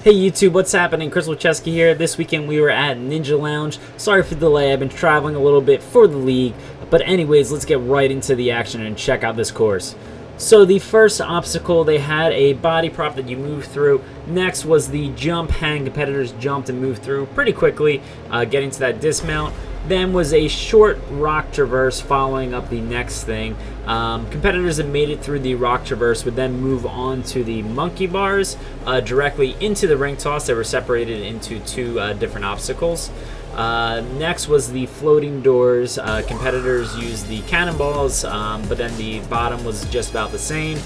Hey YouTube, what's happening? Chris Wachowski here. This weekend we were at Ninja Lounge. Sorry for the delay, I've been traveling a little bit for the league. But anyways, let's get right into the action and check out this course. So the first obstacle, they had a body prop that you move through. Next was the jump hang. Competitors jumped and moved through pretty quickly, getting to that dismount. Then was a short rock traverse following up the next thing. Competitors that made it through the rock traverse would then move on to the monkey bars directly into the ring toss. They were separated into two different obstacles. Next was the floating doors. Competitors used the cannonballs, but then the bottom was just about the same.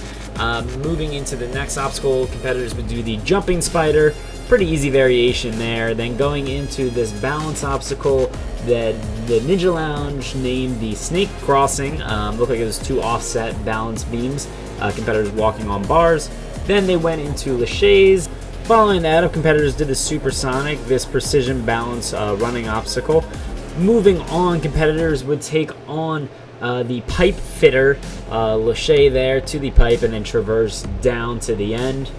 Moving into the next obstacle, competitors would do the jumping spider. Pretty easy variation there. Then going into this balance obstacle that the Ninja Lounge named the Snake Crossing. Looked like it was two offset balance beams. Competitors walking on bars. Then they went into laches. Following that, competitors did the Supersonic, this precision balance running obstacle. Moving on, competitors would take on the pipe fitter, lache there to the pipe, and then traverse down to the end.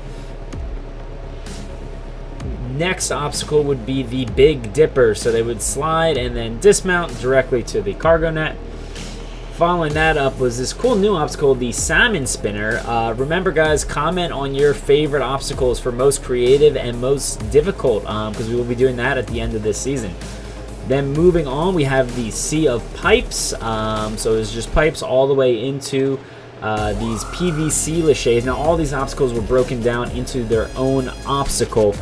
Next obstacle would be the Big Dipper, so they would slide and then dismount directly to the cargo net. Following that up was this cool new obstacle, the Salmon Spinner. Remember guys, comment on your favorite obstacles for most creative and most difficult, because we will be doing that at the end of this season. Then moving on, we have the Sea of Pipes. So it's just pipes all the way into these PVC laches. Now all these obstacles were broken down into their own obstacle.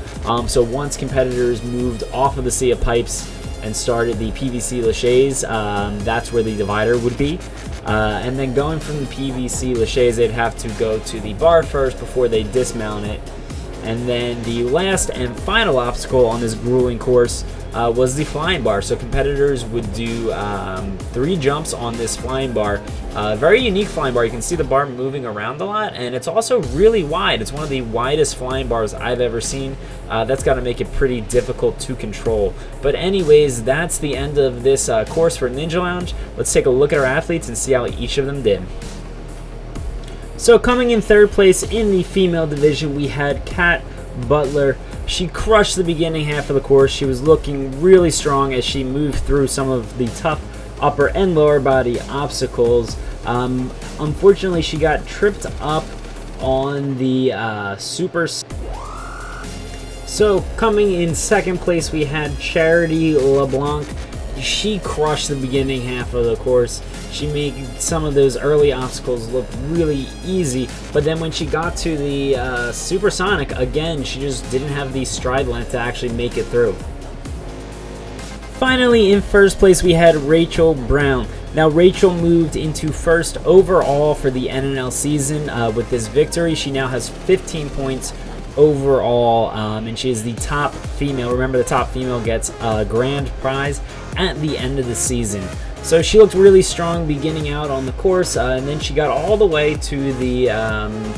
So once competitors moved off of the Sea of Pipes and started the PVC laches, that's where the divider would be. And then going from the PVC laches, they'd have to go to the bar first before they dismount it. And then the last and final obstacle on this grueling course was the flying bar. So competitors would do 3 jumps on this flying bar. Very unique flying bar. You can see the bar moving around a lot, and it's also really wide. It's one of the widest flying bars I've ever seen. That's got to make it pretty difficult to control. But anyways, that's the end of this course for Ninja Lounge. Let's take a look at our athletes and see how each of them did. So coming in third place in the female division, we had Kat Butler. She crushed the beginning half of the course. She was looking really strong as she moved through some of the tough upper and lower body obstacles. Unfortunately, she got tripped up on the super. So coming in second place, we had Charity LeBlanc. She crushed the beginning half of the course. She made some of those early obstacles look really easy, but then when she got to the Supersonic, again, she just didn't have the stride length to actually make it through. Finally, in first place, we had Rachel Brown. Now, Rachel moved into first overall for the NNL season with this victory. She now has 15 points overall, and she is the top female. Remember, the top female gets a grand prize at the end of the season. So she looked really strong beginning out on the course, and then she got all the way to the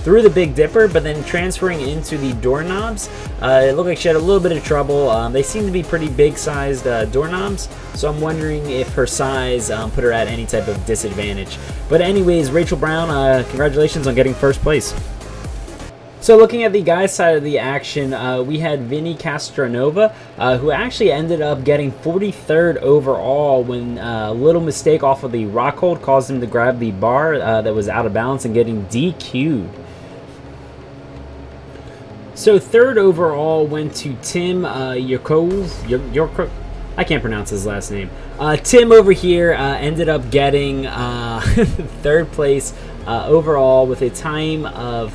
through the Big Dipper, but then transferring into the doorknobs, it looked like she had a little bit of trouble. They seem to be pretty big-sized doorknobs, so I'm wondering if her size put her at any type of disadvantage. But anyways, Rachel Brown, congratulations on getting first place. So looking at the guys' side of the action, we had Vinnie Castronovo, who actually ended up getting 43rd overall when a little mistake off of the rock hold caused him to grab the bar that was out of balance and getting DQ'd. So third overall went to Tim Yorkov. I can't pronounce his last name. Tim over here ended up getting third place overall with a time of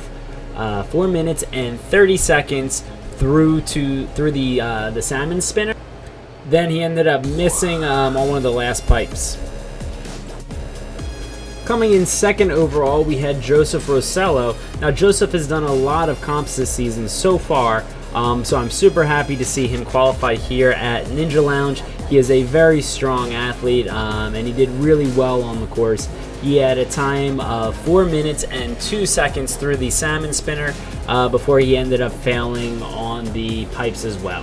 4 minutes and 30 seconds through the Salmon Spinner. Then he ended up missing on one of the last pipes. Coming in second overall, we had Joseph Rosello. Now, Joseph has done a lot of comps this season so far, so I'm super happy to see him qualify here at Ninja Lounge. He is a very strong athlete, and he did really well on the course. He had a time of 4 minutes and 2 seconds through the Salmon Spinner before he ended up failing on the pipes as well.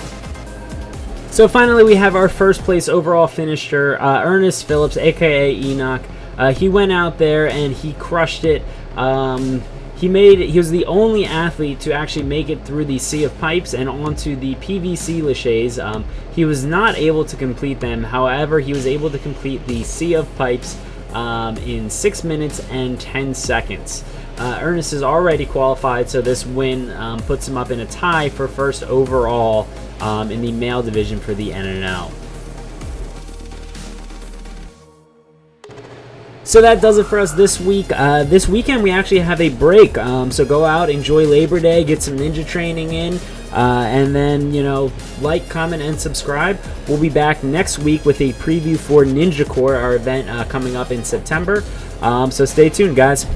So finally, we have our first place overall finisher, Ernest Phillips, aka Enoch. He went out there and he crushed it. He was the only athlete to actually make it through the Sea of Pipes and onto the PVC laches. He was not able to complete them. However, he was able to complete the Sea of Pipes in 6 minutes and 10 seconds. Ernest is already qualified, so this win puts him up in a tie for first overall in the male division for the NNL. So that does it for us this week. This weekend we actually have a break, so go out, enjoy Labor Day, get some ninja training in, and then, like, comment, and subscribe. We'll be back next week with a preview for Ninja Core, our event coming up in September. So stay tuned, guys.